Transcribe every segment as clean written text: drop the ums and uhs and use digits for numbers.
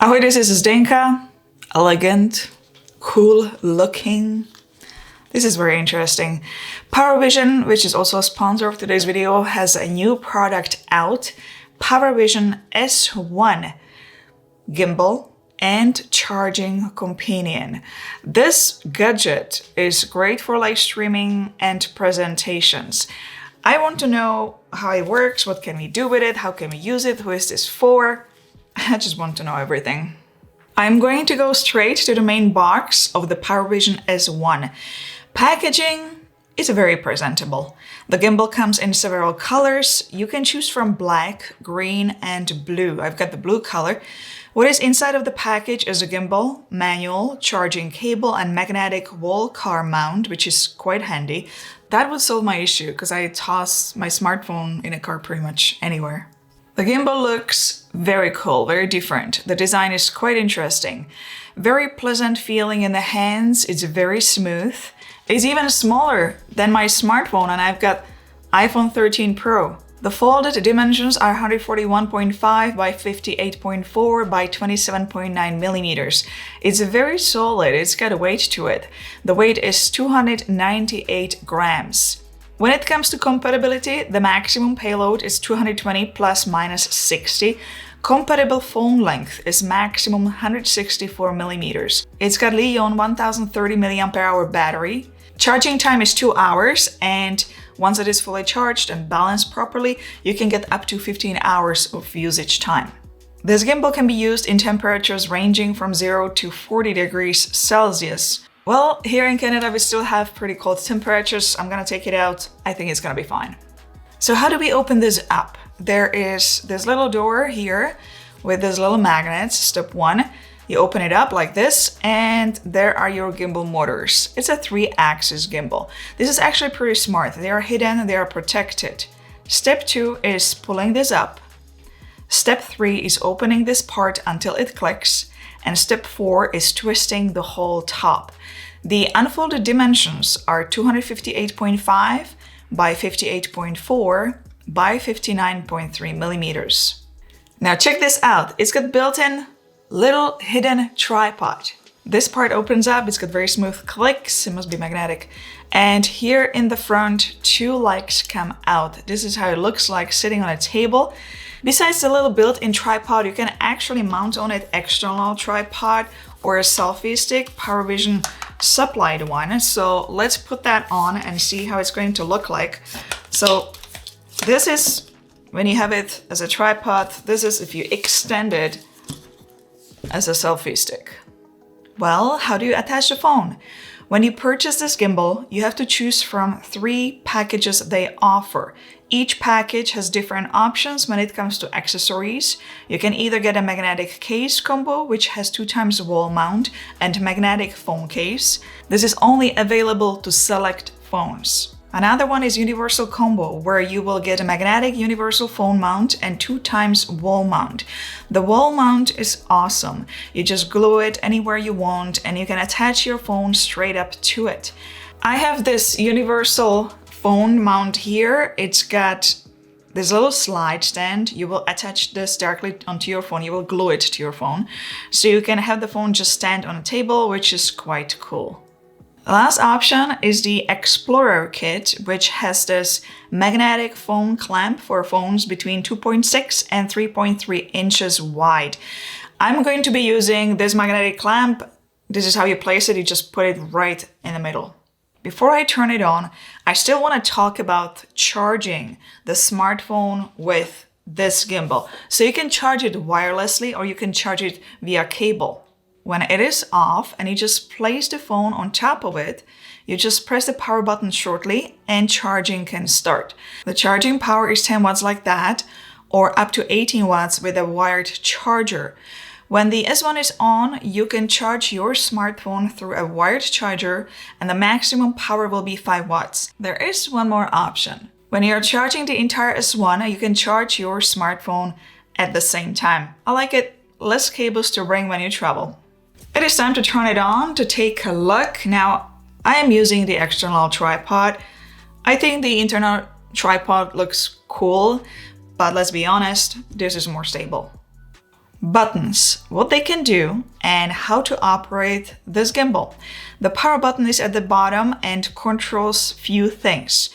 Ahoy, this is Zdenka. Elegant, cool looking. This is very interesting. PowerVision, which is also a sponsor of today's video, has a new product out. PowerVision S1 Gimbal and Charging Companion. This gadget is great for live streaming and presentations. I want to know how it works, what can we do with it, how can we use it, who is this for? I just want to know everything. I'm going to go straight to the main box of the PowerVision S1. Packaging is very presentable. The gimbal comes in several colors. You can choose from black, green, and blue. I've got the blue color. What is inside of the package is a gimbal, manual, charging cable, and magnetic wall car mount, which is quite handy. That would solve my issue because I toss my smartphone in a car pretty much anywhere. The gimbal looks very cool, very different. The design is quite interesting. Very pleasant feeling in the hands. It's very smooth. It's even smaller than my smartphone, and I've got iPhone 13 Pro. The folded dimensions are 141.5 by 58.4 by 27.9 millimeters. It's very solid. It's got a weight to it. The weight is 298 grams. When it comes to compatibility, the maximum payload is 220 plus minus 60. Compatible phone length is maximum 164 millimeters. It's got Li-ion 1030 mAh battery. Charging time is 2 hours, and once it is fully charged and balanced properly, you can get up to 15 hours of usage time. This gimbal can be used in temperatures ranging from 0 to 40 degrees Celsius. Well, here in Canada, we still have pretty cold temperatures. I'm gonna take it out. I think it's gonna be fine. So how do we open this up? There is this little door here with these little magnets. Step 1, you open it up like this, and there are your gimbal motors. It's a 3-axis gimbal. This is actually pretty smart. They are hidden, they are protected. Step 2 is pulling this up. Step 3 is opening this part until it clicks. And step 4 is twisting the whole top. The unfolded dimensions are 258.5 by 58.4 by 59.3 millimeters. Now check this out. It's got built-in little hidden tripod. This part opens up. It's got very smooth clicks. It must be magnetic. And here in the front, 2 legs come out. This is how it looks like sitting on a table. Besides the little built-in tripod, you can actually mount on it external tripod or a selfie stick, PowerVision supplied one. So let's put that on and see how it's going to look like. So this is when you have it as a tripod. This is if you extend it as a selfie stick. Well, how do you attach the phone? When you purchase this gimbal, you have to choose from 3 packages they offer. Each package has different options when it comes to accessories. You can either get a magnetic case combo, which has 2 times wall mount, and magnetic phone case. This is only available to select phones. Another one is universal combo, where you will get a magnetic universal phone mount and 2 times wall mount. The wall mount is awesome. You just glue it anywhere you want and you can attach your phone straight up to it. I have this universal phone mount here. It's got this little slide stand. You will attach this directly onto your phone. You will glue it to your phone. So you can have the phone just stand on a table, which is quite cool. The last option is the Explorer kit, which has this magnetic phone clamp for phones between 2.6 and 3.3 inches wide. I'm going to be using this magnetic clamp. This is how you place it. You just put it right in the middle. Before I turn it on, I still want to talk about charging the smartphone with this gimbal. So you can charge it wirelessly or you can charge it via cable. When it is off and you just place the phone on top of it, you just press the power button shortly and charging can start. The charging power is 10 watts like that, or up to 18 watts with a wired charger. When the S1 is on, you can charge your smartphone through a wired charger and the maximum power will be 5 watts. There is one more option. When you're charging the entire S1, you can charge your smartphone at the same time. I like it. Less cables to bring when you travel. It is time to turn it on to take a look. Now, I am using the external tripod. I think the internal tripod looks cool, but let's be honest, this is more stable. Buttons, what they can do, and how to operate this gimbal. The power button is at the bottom and controls few things.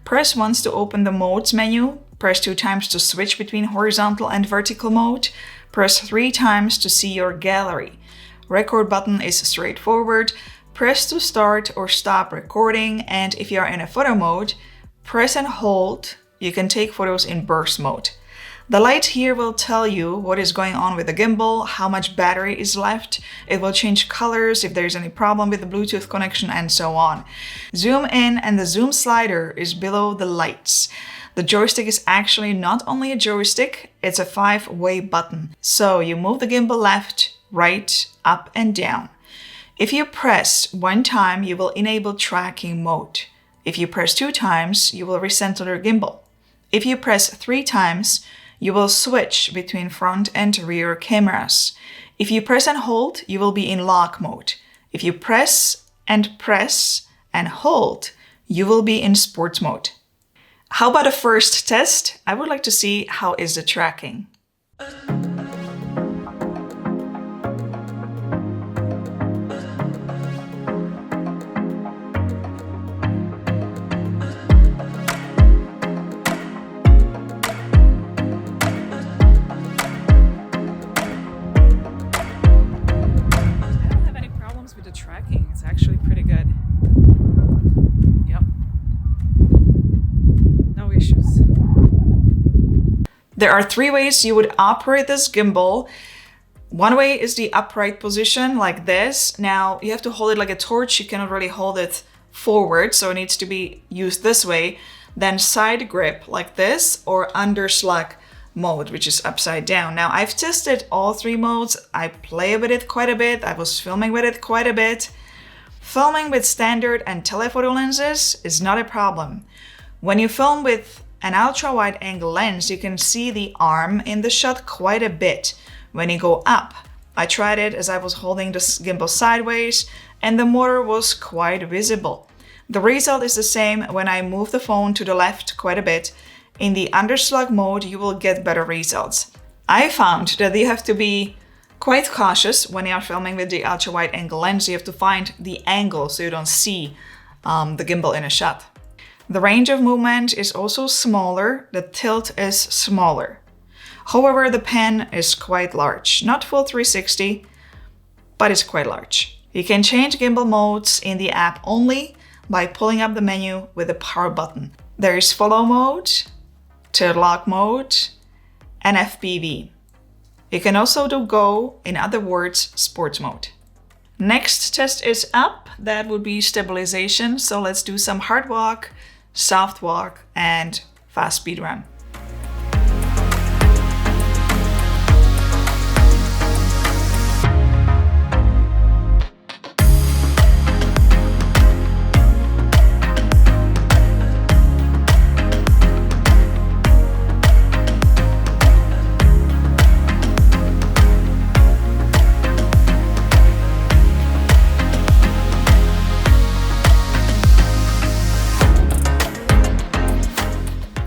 Press once to open the modes menu, press 2 times to switch between horizontal and vertical mode, press 3 times to see your gallery. Record button is straightforward. Press to start or stop recording, and if you are in a photo mode, press and hold. You can take photos in burst mode. The light here will tell you what is going on with the gimbal, how much battery is left. It will change colors if there's any problem with the Bluetooth connection, and so on. Zoom in, and the zoom slider is below the lights. The joystick is actually not only a joystick, it's a 5-way button. So you move the gimbal left, right, up and down. If you press 1 time, you will enable tracking mode. If you press 2 times, you will recenter the gimbal. If you press 3 times, you will switch between front and rear cameras. If you press and hold, you will be in lock mode. If you press and hold, you will be in sports mode. How about a first test? I would like to see how is the tracking. Tracking, it's actually pretty good. Yep. No issues. There are 3 ways you would operate this gimbal. One way is the upright position like this. Now you have to hold it like a torch. You cannot really hold it forward, so it needs to be used this way. Then side grip like this, or underslug mode, which is upside down. Now I've tested all 3 modes. I play with it quite a bit. I was filming with it quite a bit. Filming with standard and telephoto lenses is not a problem. When you film with an ultra wide angle lens, you can see the arm in the shot quite a bit when you go up. I tried it as I was holding the gimbal sideways, and the motor was quite visible. The result is the same when I move the phone to the left quite a bit. In the underslug mode, you will get better results. I found that you have to be quite cautious when you are filming with the ultra wide angle lens. You have to find the angle so you don't see the gimbal in a shot. The range of movement is also smaller. The tilt is smaller. However, the pan is quite large. Not full 360, but it's quite large. You can change gimbal modes in the app only by pulling up the menu with the power button. There is follow mode, third lock mode, and FPV. You can also do Go, in other words, sports mode. Next test is up. That would be stabilization. So let's do some hard walk, soft walk, and fast speed run.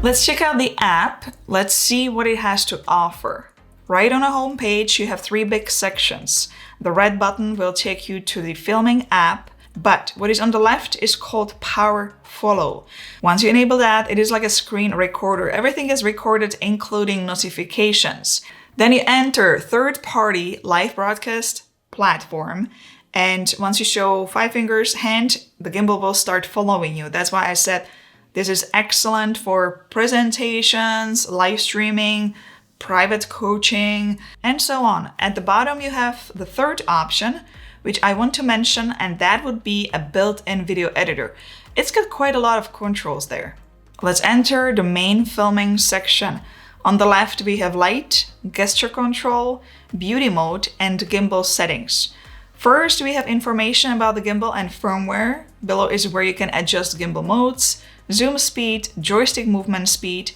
Let's check out the app. Let's see what it has to offer. Right on the home page, you have 3 big sections. The red button will take you to the filming app, but what is on the left is called Power Follow. Once you enable that, it is like a screen recorder. Everything is recorded, including notifications. Then you enter third-party live broadcast platform, and once you show 5 fingers hand, the gimbal will start following you. That's why I said this is excellent for presentations, live streaming, private coaching, and so on. At the bottom, you have the third option, which I want to mention, and that would be a built-in video editor. It's got quite a lot of controls there. Let's enter the main filming section. On the left, we have light, gesture control, beauty mode, and gimbal settings. First, we have information about the gimbal and firmware. Below is where you can adjust gimbal modes, zoom speed, joystick movement speed,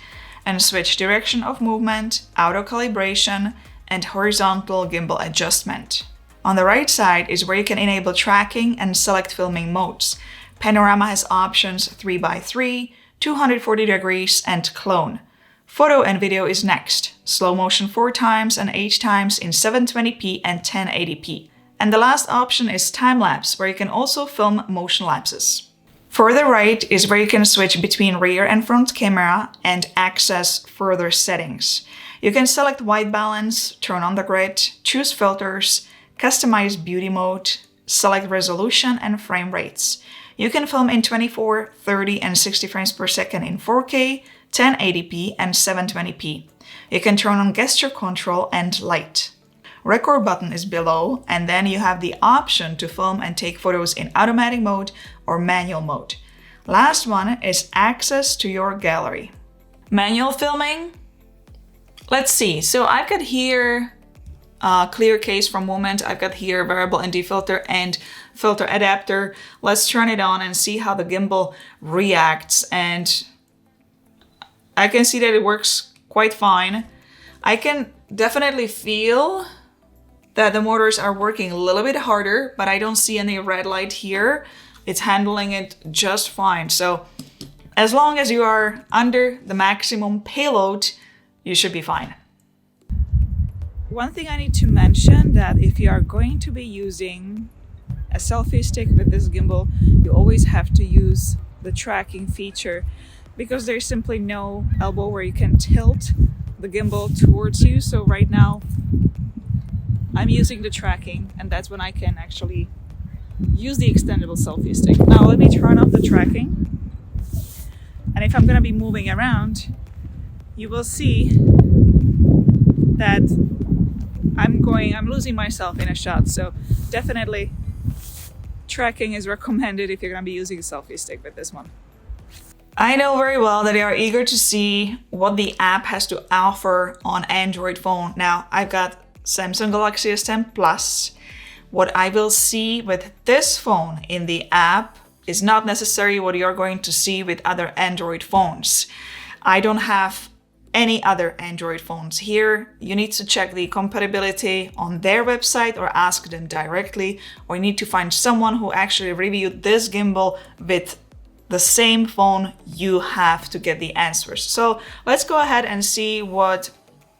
and switch direction of movement, auto calibration, and horizontal gimbal adjustment. On the right side is where you can enable tracking and select filming modes. Panorama has options 3x3, 240 degrees, and clone. Photo and video is next. Slow motion 4 times and 8 times in 720p and 1080p. And the last option is time-lapse, where you can also film motion lapses. Further right is where you can switch between rear and front camera and access further settings. You can select white balance, turn on the grid, choose filters, customize beauty mode, select resolution and frame rates. You can film in 24, 30 and 60 frames per second in 4K, 1080p and 720p. You can turn on gesture control and light. Record button is below, and then you have the option to film and take photos in automatic mode or manual mode. Last one is access to your gallery. Manual filming? Let's see. So I've got here clear case from Moment. I've got here variable ND filter and filter adapter. Let's turn it on and see how the gimbal reacts. And I can see that it works quite fine. I can definitely feel that the motors are working a little bit harder, but I don't see any red light here. It's handling it just fine. So as long as you are under the maximum payload, you should be fine. One thing I need to mention, that if you are going to be using a selfie stick with this gimbal, you always have to use the tracking feature, because there's simply no elbow where you can tilt the gimbal towards you. So right now I'm using the tracking, and that's when I can actually use the extendable selfie stick. Now let me turn off the tracking. And if I'm going to be moving around, you will see that I'm losing myself in a shot. So definitely tracking is recommended if you're going to be using a selfie stick with this one. I know very well that you are eager to see what the app has to offer on Android phone. Now, I've got Samsung Galaxy S10 Plus. What I will see with this phone in the app is not necessarily what you're going to see with other Android phones. I don't have any other Android phones here. You need to check the compatibility on their website or ask them directly, or you need to find someone who actually reviewed this gimbal with the same phone you have to get the answers. So let's go ahead and see what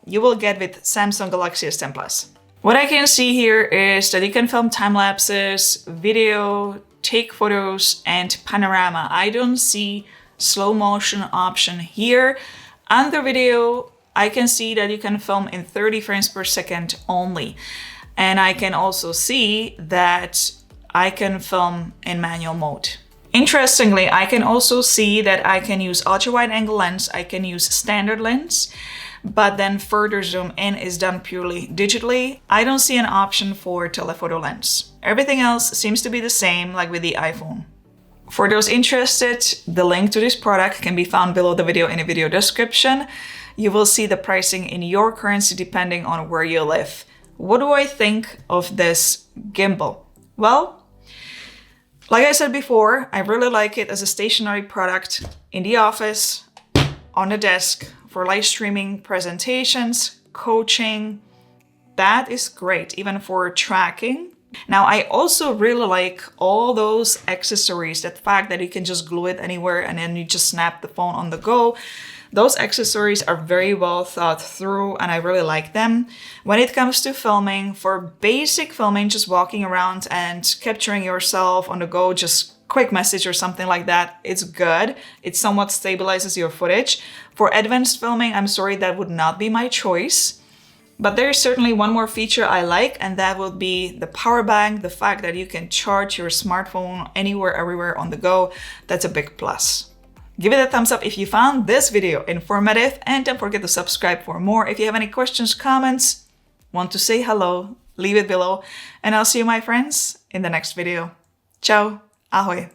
you will get with Samsung Galaxy S10 Plus. What I can see here is that you can film time lapses, video, take photos, and panorama. I don't see slow motion option here. Under video, I can see that you can film in 30 frames per second only. And I can also see that I can film in manual mode. Interestingly, I can also see that I can use ultra-wide angle lens, I can use standard lens, but then further zoom in is done purely digitally. I don't see an option for telephoto lens. Everything else seems to be the same, like with the iPhone. For those interested, the link to this product can be found below the video in the video description. You will see the pricing in your currency depending on where you live. What do I think of this gimbal? Well, like I said before, I really like it as a stationary product in the office, on the desk, for live streaming, presentations, coaching. That is great, even for tracking. Now, I also really like all those accessories, that fact that you can just glue it anywhere and then you just snap the phone on the go. Those accessories are very well thought through and I really like them. When it comes to filming, for basic filming, just walking around and capturing yourself on the go, just quick message or something like that, it's good. It somewhat stabilizes your footage. For advanced filming, I'm sorry, that would not be my choice. But there's certainly one more feature I like, and that would be the power bank, the fact that you can charge your smartphone anywhere, everywhere on the go. That's a big plus. Give it a thumbs up if you found this video informative, and don't forget to subscribe for more. If you have any questions, comments, want to say hello, leave it below, and I'll see you, my friends, in the next video. Ciao, ahoj.